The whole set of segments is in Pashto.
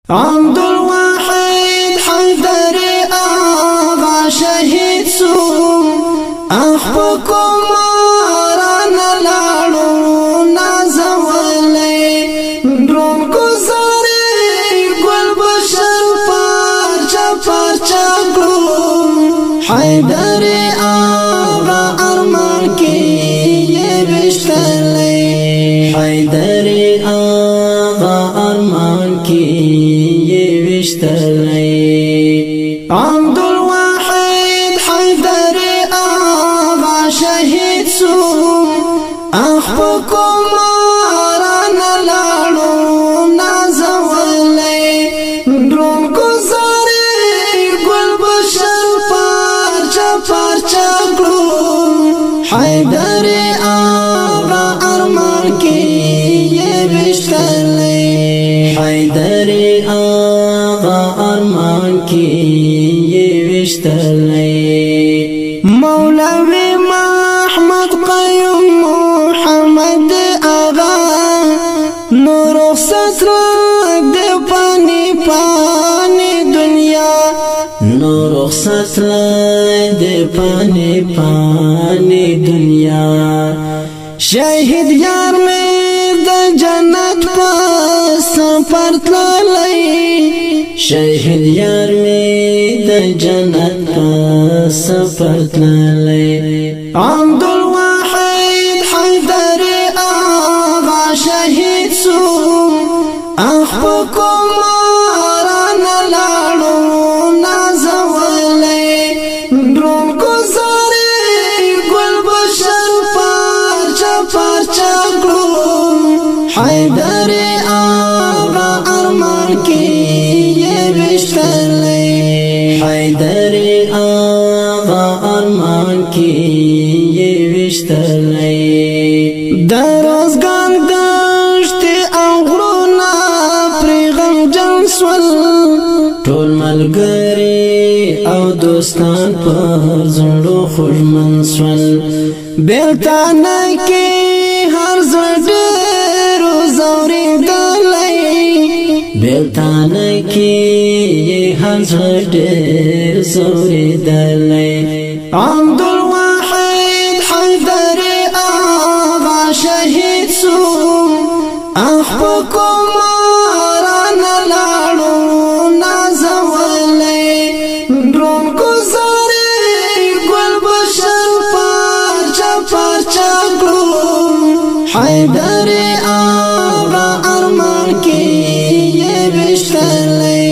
عبدالواحد حیدر آغا شهید سو اخپکو ماران لارو نازولی درون گزاری گل بشر پارچا پارچا گلو حیدر آغا ارمان کی یہ بشتلی حیدر آغا ارمان کی عبدالواحد حیدر آغا شهید سو اخپکو ماران لارو نازولی درون گزاری گل بشر پارچا پارچا گلو حیدر آغا ارمان کی یہ بشتلی حیدر ارمان کی یہ وشتلی مولوی محمد قیوم محمد آغا نور رخصت دے پانی پانی دنیا نور رخصت دے پانی پانی دنیا شہید یار میں دا جنت پاس پرتلالی شهید یار می د جنت پاس پرتللی عبدالواحد حیدر آغا شهید سو اخپکو ماران لارو نازولی درون گزاری گل بشر پارچا پارچا گلو حیدر آغا ارمان کی حیدر آغا ارمان کی یہ وشتلی درازگان دشت او غرونا پریغم جن سول ټول ملګری او دوستان پر زړه خوشمن سول بیلتانه کې هر زړه ډېر زورېدلی بیلتانه کې هر زړه ډېر زورېدلی عبدالواحد حیدر آغا شهید سو اخپکو ماران لارو نازولی درون گزاری گل بشر پارچا پارچا گلو حیدر آغا ارمان کی یہ بشتلی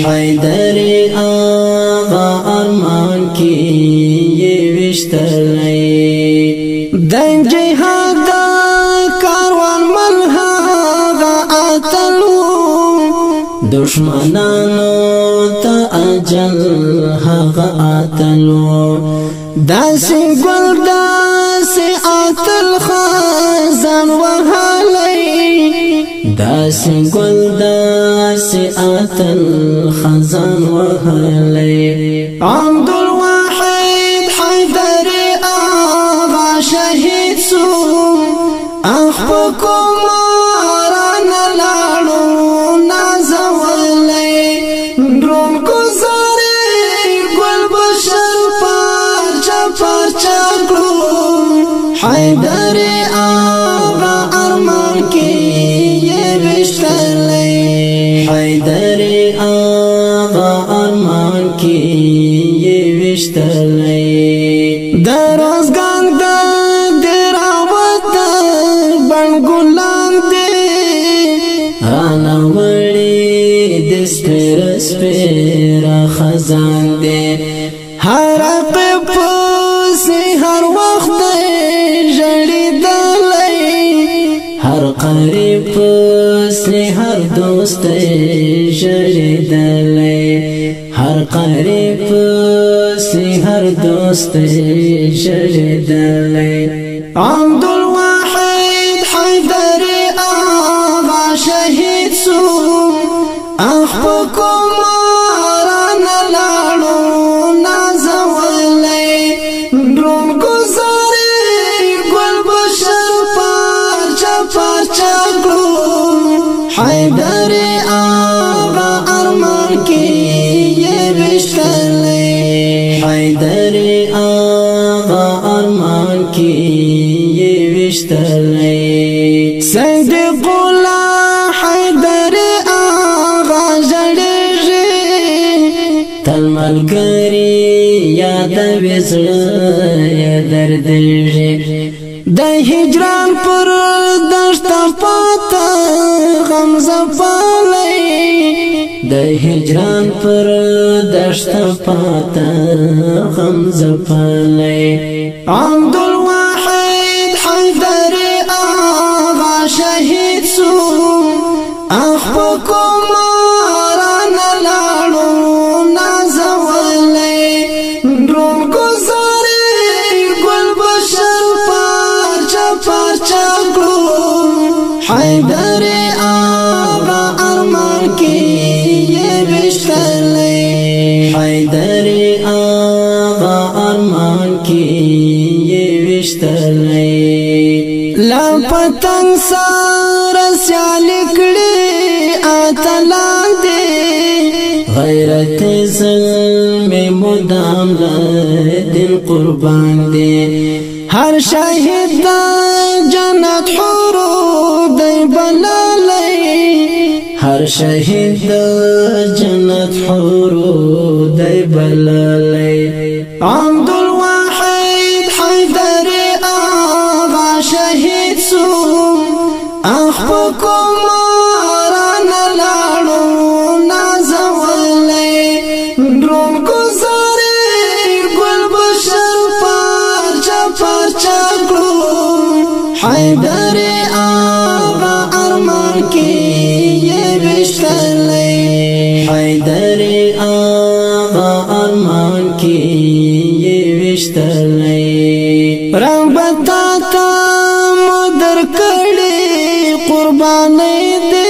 حیدر آغا ارمان کی یہ بشتلی دن جہاد کاروان ملحاغا آتلو دشمنانو تا اجل حاغا آتلو داسی گل داسی آتل خازان وحالی داسی گل داسی آتل خازان وحالی عبدالواحد حیدر آغا شهید سو اخپکو ماران لارو نازولی درون گزاری گل بشر پارچا پارچا گلو حیدر آغا ارمان کی یہ بشتلی حیدر آغا ارمان کی یہ بشتلی درازگان دا دیرا وطن بن گلان دے رانا وڑی دسپیر سپیرا خزان دے ہر عقب سے ہر وقت جڑی دلی ہر قریب سے ہر دوست جڑی دلی ہر قریب سے ہر دوست جڑی دلی عبدالواحد حیدر آغا شهید سو اخپکو ماران لارو نازولی درون گزاری گل بشر پارچا پارچا گلو حیدر آغا کی یہ وشتلی حیدر آغا ارمان کی یہ وشتلی صدیق اللہ حیدر آغا جڑیږي تل ملګری یاد وزړه یا دردیږي د هجران پر دشت پاته غم زپالی د هجران پر دشت پاته غم زپالی عبدالواحد حیدر آغا شهید سو اخپکو ماران لاړو نازولی درون گزاری گل بشر پارچا پارچا کړو حیدر آغا ارمان کی یہ وشتلی حیدر آغا ارمان کی یہ وشتلی لا پتنگ سار سیالی کړي اتلان دے غیرت ظلم مدام دل قربان دے ہر شاہد دا جنت حورو دی بلالی ہر شاہد دا جنت حورو دی بلالی عبدالواحد حیدر آغا شہید سو اخپکو ماران لاړو نازولی درون گزاری گل بشر پارچا پارچا کړو حیدر آغا ارمان کی یہ وشتلی حیدر آغا ارمان کی یہ وشتلی رنگ بتاتا مدر کړي قربانی دے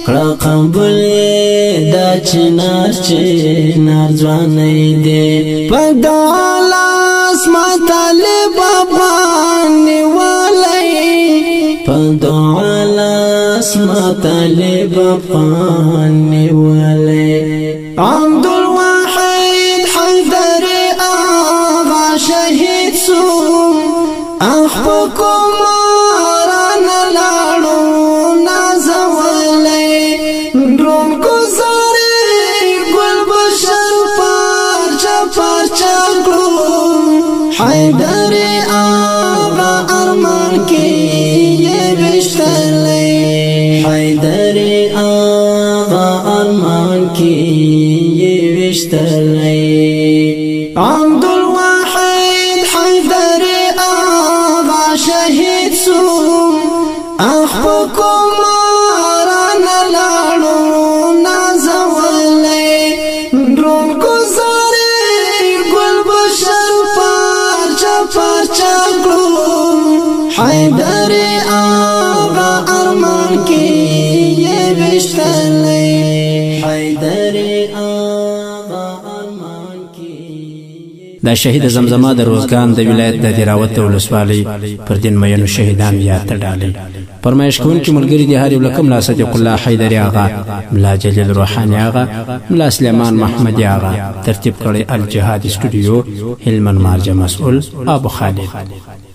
کړه قبول دا چنار ځواني دے په دعالاس ما طالب باندې ولای په دعالاس ما طالب باندې ولای عبدالواحد حیدر آغا شهید سو اخپکو ماران لاړو نازولی درون گزاری گل بشر پارچا پارچا کړو حیدر آغا ارمان کی یہ وشتلی حیدر آغا ارمان کی یہ وشتلی عبدالواحد حیدر آغا شہید سو اخپکو ماران لاړو نازولی درون گزاری گل بشر پارچا پارچا کړو حیدر آغا ارمان کی یہ وشتلی حیدر آغا ارمان کی دا شهید زمزمه د روزګان د ولایت د دیراوت ولسوالۍ پر دین مینو شهیدان یاد تړالي فرمایش کوونکی ملګری دی هر یو لکم لا صدیق الله حیدر آغا ملا جلیل روحانی آغا ملا سلیمان محمد آغا ترتیب کړی الجهاد استودیو هلمند مارجه مسئول ابو خالد